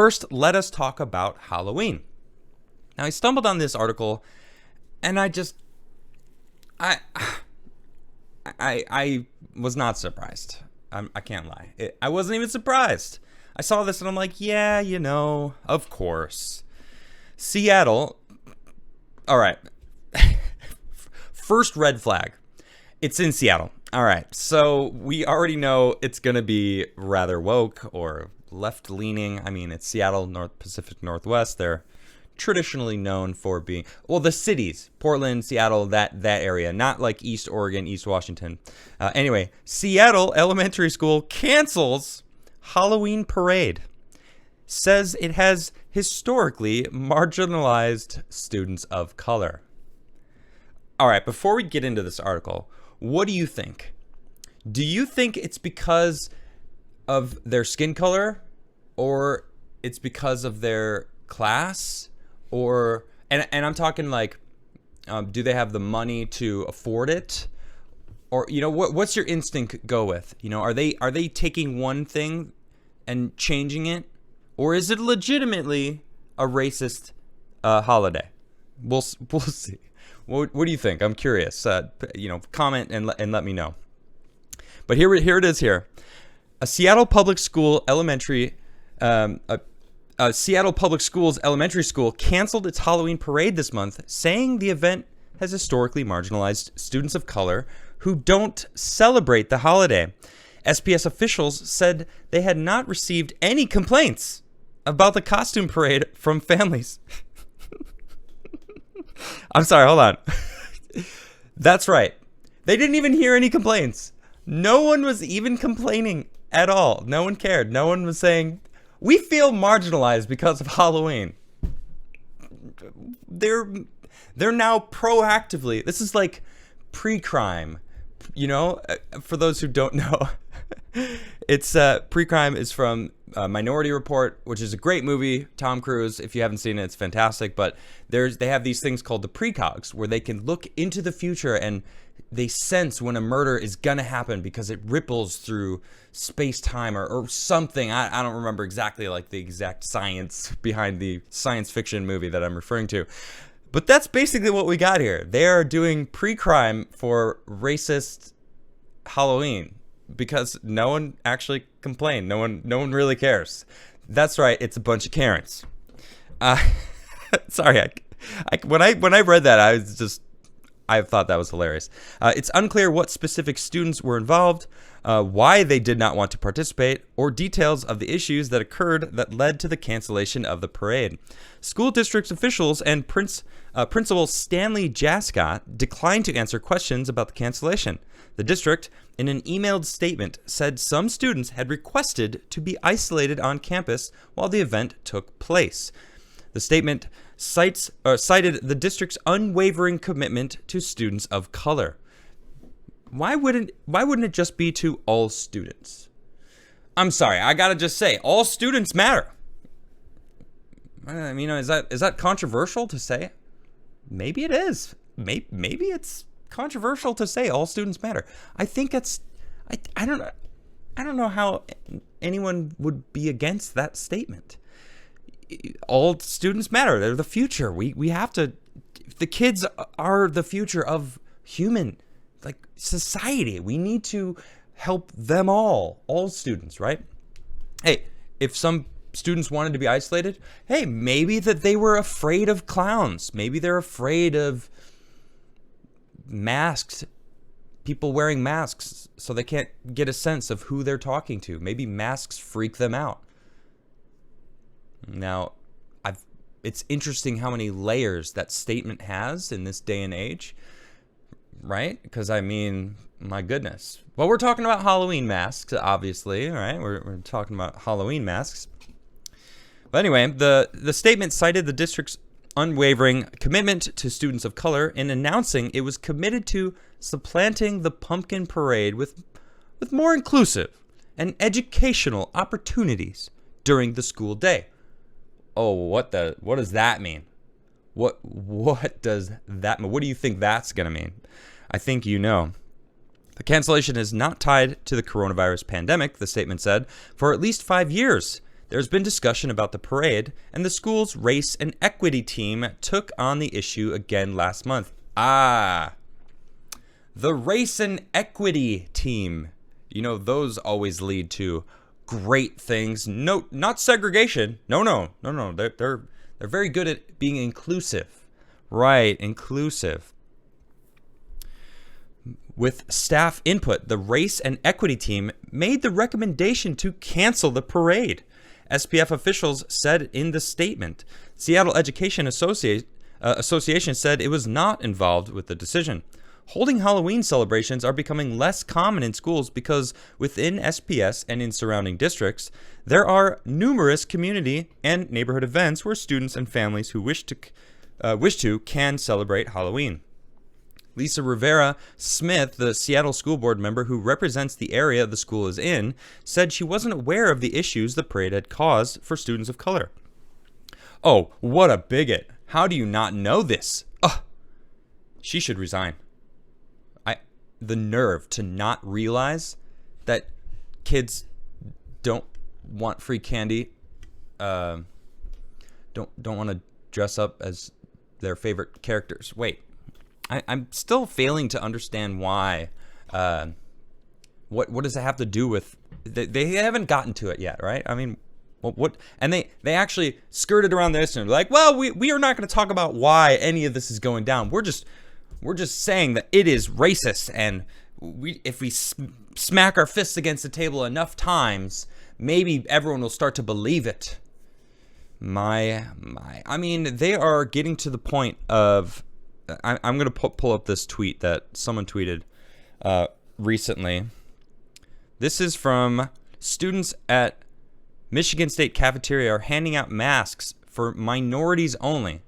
first, let us talk about Halloween. Now, I stumbled on this article, and I was not surprised. I can't lie. I wasn't even surprised. I saw this and I'm like, yeah, of course. Seattle. All right. First red flag. It's in Seattle. All right. So we already know it's going to be rather woke or left leaning. I mean, it's Seattle, North Pacific Northwest. They're traditionally known for being, the cities, Portland, Seattle, that area, not like East Oregon, East Washington. Anyway, Seattle Elementary School cancels Halloween parade. Says it has historically marginalized students of color. All right, before we get into this article, what do you think? Do you think it's because of their skin color, or it's because of their class? Or and I'm talking like, do they have the money to afford it? Or what's your instinct go with? Are they taking one thing and changing it, or is it legitimately a racist holiday? We'll see. What do you think? I'm curious. Comment and let me know. But here it is. Here, a Seattle Public School elementary. Seattle Public Schools Elementary School canceled its Halloween parade this month, saying the event has historically marginalized students of color who don't celebrate the holiday. SPS officials said they had not received any complaints about the costume parade from families. I'm sorry, hold on. That's right. They didn't even hear any complaints. No one was even complaining at all. No one cared. No one was saying, we feel marginalized because of Halloween. They're now proactively. This is like pre-crime. For those who don't know, it's pre-crime is from Minority Report, which is a great movie. Tom Cruise. If you haven't seen it, it's fantastic. But they have these things called the precogs, where they can look into the future and they sense when a murder is gonna happen because it ripples through space-time or something. I don't remember exactly like the exact science behind the science fiction movie that I'm referring to. But that's basically what we got here. They are doing pre-crime for racist Halloween because no one actually complained. No one really cares. That's right. It's a bunch of Karens. Sorry. When I read that, I thought that was hilarious. It's unclear what specific students were involved, why they did not want to participate, or details of the issues that occurred that led to the cancellation of the parade. School district officials and Principal Stanley Jascott declined to answer questions about the cancellation. The district, in an emailed statement, said some students had requested to be isolated on campus while the event took place. The statement cited the district's unwavering commitment to students of color. Why wouldn't it just be to all students? I'm sorry, I gotta just say, all students matter. I mean, is that controversial to say? Maybe it is. Maybe it's controversial to say all students matter. I think it's. I don't know how anyone would be against that statement. All students matter. They're the future. We have to. The kids are the future of human society. We need to help them all students, right? Hey, if some students wanted to be isolated, hey, maybe that they were afraid of clowns. Maybe they're afraid of masks, people wearing masks, so they can't get a sense of who they're talking to. Maybe masks freak them out. Now, it's interesting how many layers that statement has in this day and age, right? Because, I mean, my goodness. Well, we're talking about Halloween masks, obviously, all right? We're talking about Halloween masks. But anyway, the statement cited the district's unwavering commitment to students of color in announcing it was committed to supplanting the pumpkin parade with more inclusive and educational opportunities during the school day. Oh, what does that mean? What does that mean? What do you think that's going to mean? I think you know. The cancellation is not tied to the coronavirus pandemic, the statement said. For at least 5 years, There's been discussion about the parade, and the school's race and equity team took on the issue again last month. The race and equity team. You know, those always lead to great things. No, not segregation. No. They're very good at being inclusive. Right, inclusive. With staff input, the race and equity team made the recommendation to cancel the parade. SPF officials said in the statement. Seattle Education Association said it was not involved with the decision. Holding Halloween celebrations are becoming less common in schools because within SPS and in surrounding districts, there are numerous community and neighborhood events where students and families who wish to can celebrate Halloween. Lisa Rivera Smith, the Seattle School Board member who represents the area the school is in, said she wasn't aware of the issues the parade had caused for students of color. Oh, what a bigot. How do you not know this? Ugh. She should resign. The nerve to not realize that kids don't want free candy, don't want to dress up as their favorite characters. Wait, I'm still failing to understand why. What does it have to do with? They haven't gotten to it yet, right? I mean, what? And they actually skirted around this and like, well, we are not going to talk about why any of this is going down. We're just saying that it is racist, and if we smack our fists against the table enough times, maybe everyone will start to believe it. I mean, they are getting to the point of. I'm going to pull up this tweet that someone tweeted recently. This is from students at Michigan State Cafeteria are handing out masks for minorities only. It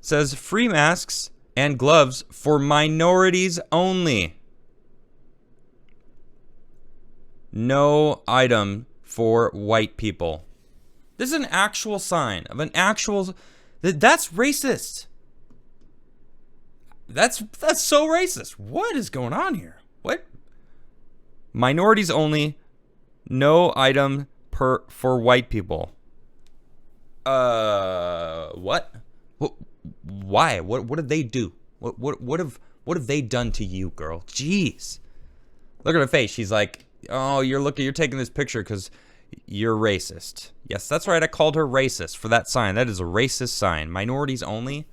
says free masks and gloves for minorities only. No item for white people. This is an actual sign of an actual. That's racist. That's so racist. What is going on here? What? Minorities only. No item for white people. What? Why? What did they do? What have they done to you, girl? Jeez. Look at her face. She's like, "Oh, you're taking this picture because you're racist." Yes, that's right. I called her racist for that sign. That is a racist sign. Minorities only.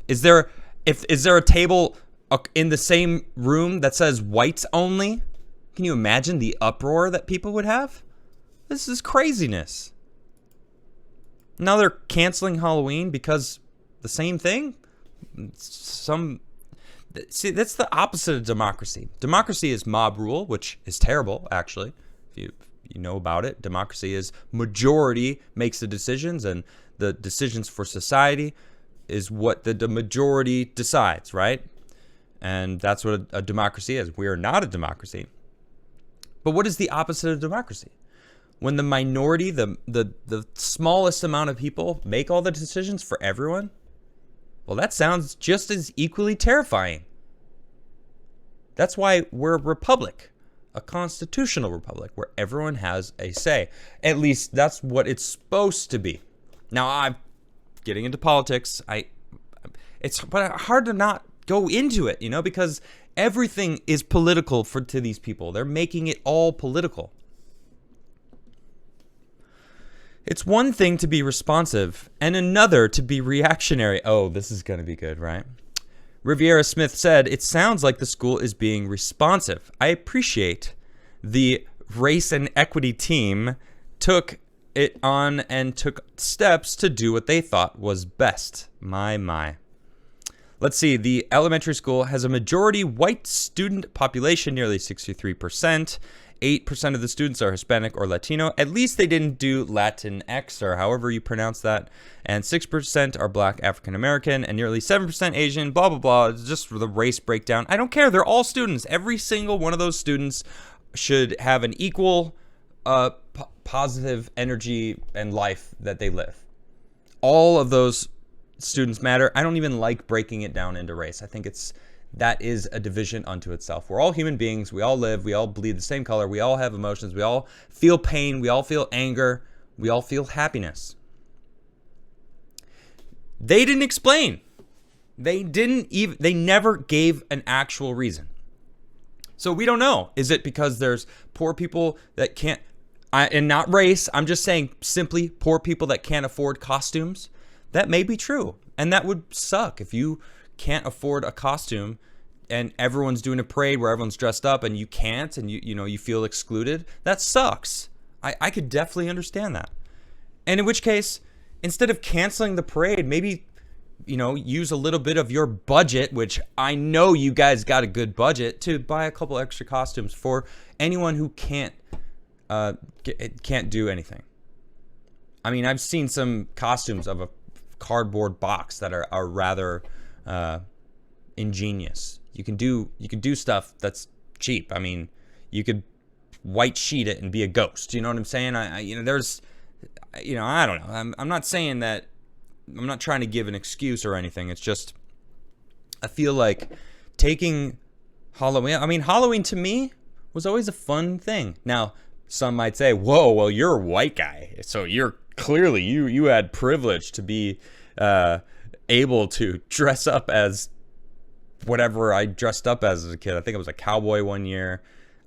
Is there a table in the same room that says whites only? Can you imagine the uproar that people would have? This is craziness. Now they're canceling Halloween because the same thing? See, that's the opposite of democracy. Democracy is mob rule, which is terrible, actually. If you know about it, democracy is majority makes the decisions, and the decisions for society is what the majority decides, right? And that's what a democracy is. We are not a democracy. But what is the opposite of democracy? When the minority, the smallest amount of people make all the decisions for everyone? Well, that sounds just as equally terrifying. That's why we're a republic, a constitutional republic, where everyone has a say. At least that's what it's supposed to be. Now, I'm getting into politics. It's hard to not go into it, because everything is political to these people. They're making it all political. It's one thing to be responsive and another to be reactionary. Oh, this is going to be good, right? Riviera Smith said, "It sounds like the school is being responsive. I appreciate the race and equity team took it on and took steps to do what they thought was best." My. Let's see. The elementary school has a majority white student population, nearly 63%. 8% of the students are Hispanic or Latino. At least they didn't do Latinx or however you pronounce that. And 6% are Black African American and nearly 7% Asian, blah, blah, blah. It's just the race breakdown. I don't care. They're all students. Every single one of those students should have an equal positive energy and life that they live. All of those students matter. I don't even like breaking it down into race. I think that is a division unto itself. We're all human beings. We all live. We all bleed the same color. We all have emotions. We all feel pain. We all feel anger. We all feel happiness. They didn't explain. They never gave an actual reason. So we don't know. Is it because there's poor people that can't, and not race, I'm just saying simply poor people that can't afford costumes? That may be true. And that would suck if you can't afford a costume and everyone's doing a parade where everyone's dressed up and you can't, and you feel excluded. That sucks. I could definitely understand that. And in which case, instead of canceling the parade, maybe, use a little bit of your budget, which I know you guys got a good budget, to buy a couple extra costumes for anyone who can't do anything. I mean, I've seen some costumes of a cardboard box that are rather ingenious. You can do stuff that's cheap. I mean, you could white sheet it and be a ghost. You know what I'm saying? I don't know. I'm not saying that. I'm not trying to give an excuse or anything. It's just, I feel like taking Halloween. I mean, Halloween to me was always a fun thing. Now, some might say, "Whoa, well, you're a white guy, so you're clearly you had privilege to be able to dress up as whatever I dressed up as a kid." I think I was a cowboy one year.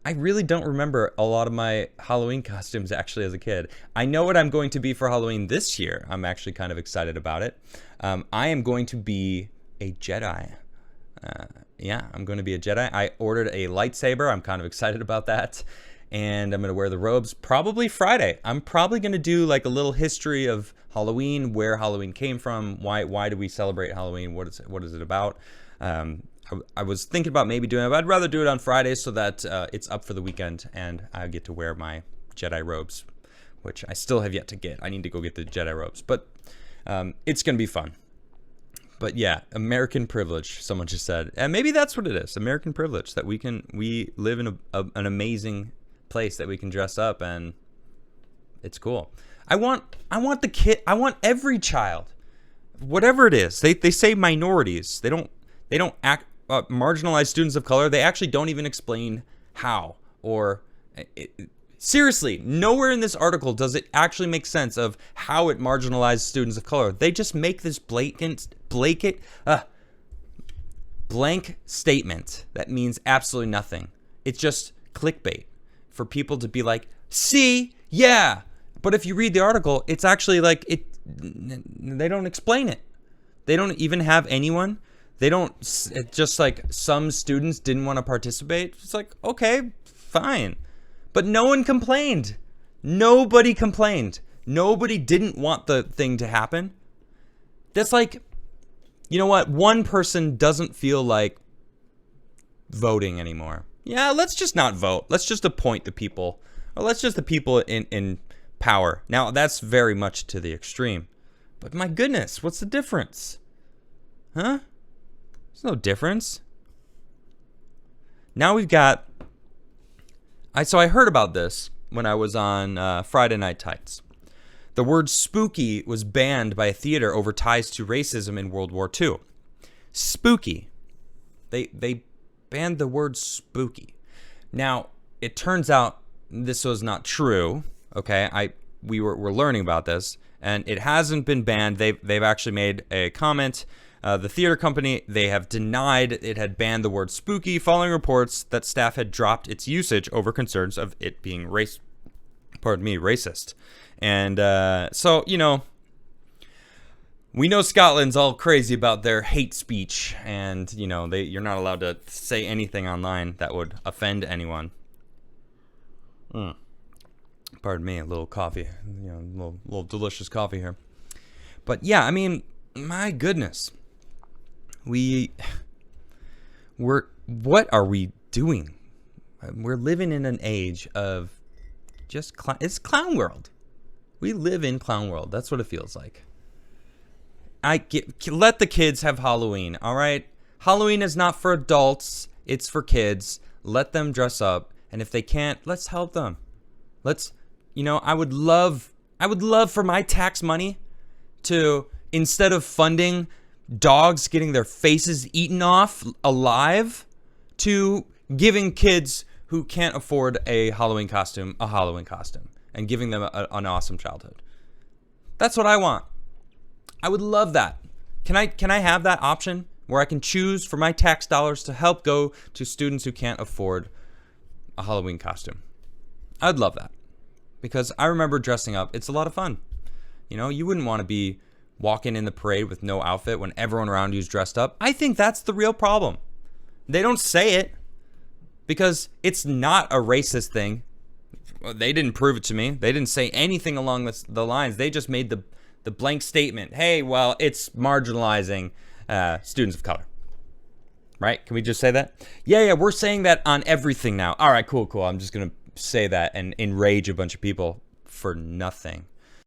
I really don't remember a lot of my Halloween costumes actually as a kid. I know what I'm going to be for Halloween this year. I'm actually kind of excited about it. I am going to be a Jedi. I'm going to be a Jedi. I ordered a lightsaber. I'm kind of excited about that. And I'm going to wear the robes probably Friday. I'm probably going to do like a little history of Halloween, where Halloween came from, why do we celebrate Halloween, what is it about. I was thinking about maybe doing it, but I'd rather do it on Friday so that it's up for the weekend and I get to wear my Jedi robes, which I still have yet to get. I need to go get the Jedi robes, but it's going to be fun. But yeah, American privilege, someone just said. And maybe that's what it is, American privilege, that we live in an amazing place that we can dress up, and it's cool. I want every child, whatever it is. They say minorities. They don't act marginalized students of color. They actually don't even explain how, or seriously, nowhere in this article does it actually make sense of how it marginalized students of color. They just make this blank statement that means absolutely nothing. It's just clickbait for people to be like, see, yeah. But if you read the article, it's actually like they don't explain it. They don't even have anyone. They don't, it's just like some students didn't want to participate. It's like, okay, fine. But no one complained. Nobody complained. Nobody didn't want the thing to happen. That's like, you know what? One person doesn't feel like voting anymore. Yeah, let's just not vote. Let's just appoint the people. Or let's just the people in power. Now, that's very much to the extreme. But my goodness, what's the difference? Huh? There's no difference. Now we've got... So I heard about this when I was on Friday Night Tights. The word spooky was banned by a theater over ties to racism in World War II. Spooky. They banned the word spooky. Now, it turns out this was not true. Okay, we're learning about this, and it hasn't been banned. They've actually made a comment. The theater company, they have denied it had banned the word spooky following reports that staff had dropped its usage over concerns of it being racist. And so, we know Scotland's all crazy about their hate speech, and, you're not allowed to say anything online that would offend anyone. Pardon me, a little coffee, a little delicious coffee here. But yeah, I mean, my goodness. What are we doing? We're living in an age of just it's clown world. We live in clown world. That's what it feels like. Let the kids have Halloween, all right? Halloween is not for adults. It's for kids. Let them dress up. And if they can't, let's help them. I would love for my tax money to, instead of funding dogs getting their faces eaten off alive, to giving kids who can't afford a Halloween costume a Halloween costume. and giving them an awesome childhood. That's what I want. I would love that. Can I have that option where I can choose for my tax dollars to help go to students who can't afford a Halloween costume? I'd love that, because I remember dressing up. It's a lot of fun. You know, you wouldn't want to be walking in the parade with no outfit when everyone around you is dressed up. I think that's the real problem. They don't say it because it's not a racist thing. They didn't prove it to me. They didn't say anything along the lines. They just made the blank statement. Hey, well, it's marginalizing students of color. Right? Can we just say that? Yeah, we're saying that on everything now. All right, cool. I'm just going to say that and enrage a bunch of people for nothing.